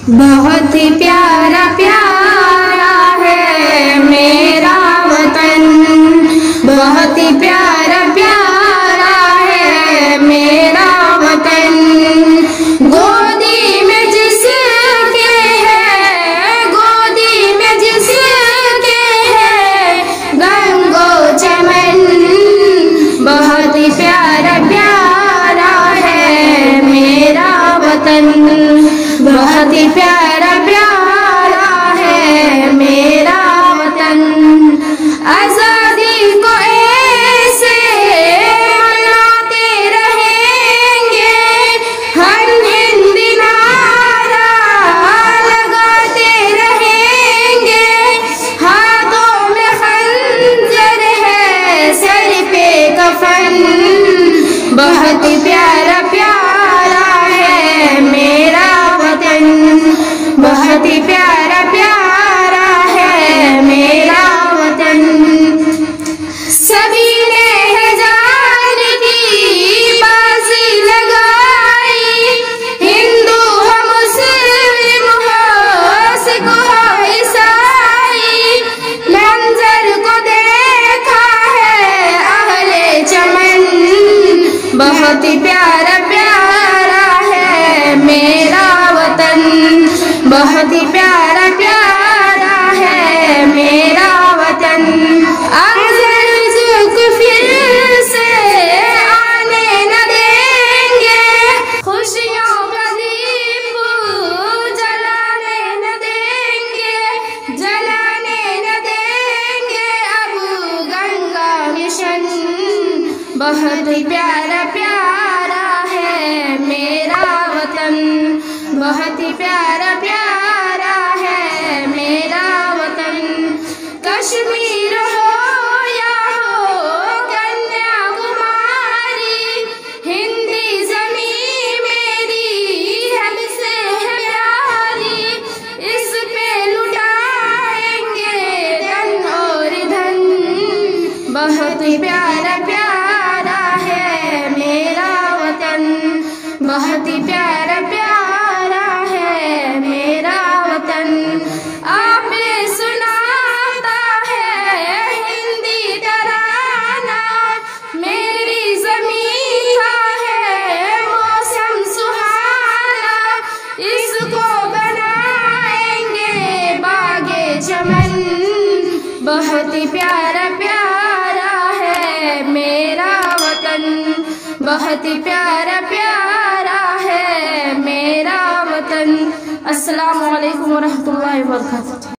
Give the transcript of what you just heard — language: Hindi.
बहुत ही प्यारा प्यारा है मेरा वतन, बहुत ही प्यारा प्यारा है मेरा वतन। गोदी में जिसके है, गोदी में जिसके है गंगो चमन, बहुत ही प्यारा प्यारा है मेरा वतन, बहुत ही प्यारा प्यारा है मेरा वतन। आजादी को ऐसे मनाते रहेंगे, हम हिंदी नारा लगाते रहेंगे। हाथों में खंजर है, सर पे कफन, बहुत ही प्यारा प्यारा है मेरा वतन, बहुत ही प्यारा प्यारा है मेरा वतन। सभी ने है जान की बाजी लगाई, हिंदू हो मुस्लिम हो सिख हो ईसाई, मंजर को देखा है अहले चमन, बहुत ही प्यारा प्यारा है मेरा वतन, बहुत ही प्यारा प्यारा है मेरा वतन। अंग्रेज को फिर से आने न देंगे, खुशियों का दीप जलाने न देंगे, जलाने न देंगे अब गंगा मिशन, बहुत ही प्यारा प्यारा है मेरा वतन, बहुत ही प्यारा प्यारा है मेरा वतन। कश्मीर हो या हो कन्याकुमारी, हिंदी ज़मीं मेरी हद से है प्यारी, इस पे लुटाएंगे धन और धन, बहुत ही प्यारा प्यारा है मेरा वतन, बहुत ही प्यारा प्यारा है मेरा वतन। आपने सुनाता है हिंदी तराना, मेरी ज़मीं का है मौसम सुहाना, इसको बनाएंगे बागे चमन, बहुत ही प्यारा प्यारा है मेरा वतन, बहुत ही प्यारा प्यारा है मेरा वतन। अस्सलामु अलैकुम वरहमतुल्लाहि वबरकातुहू।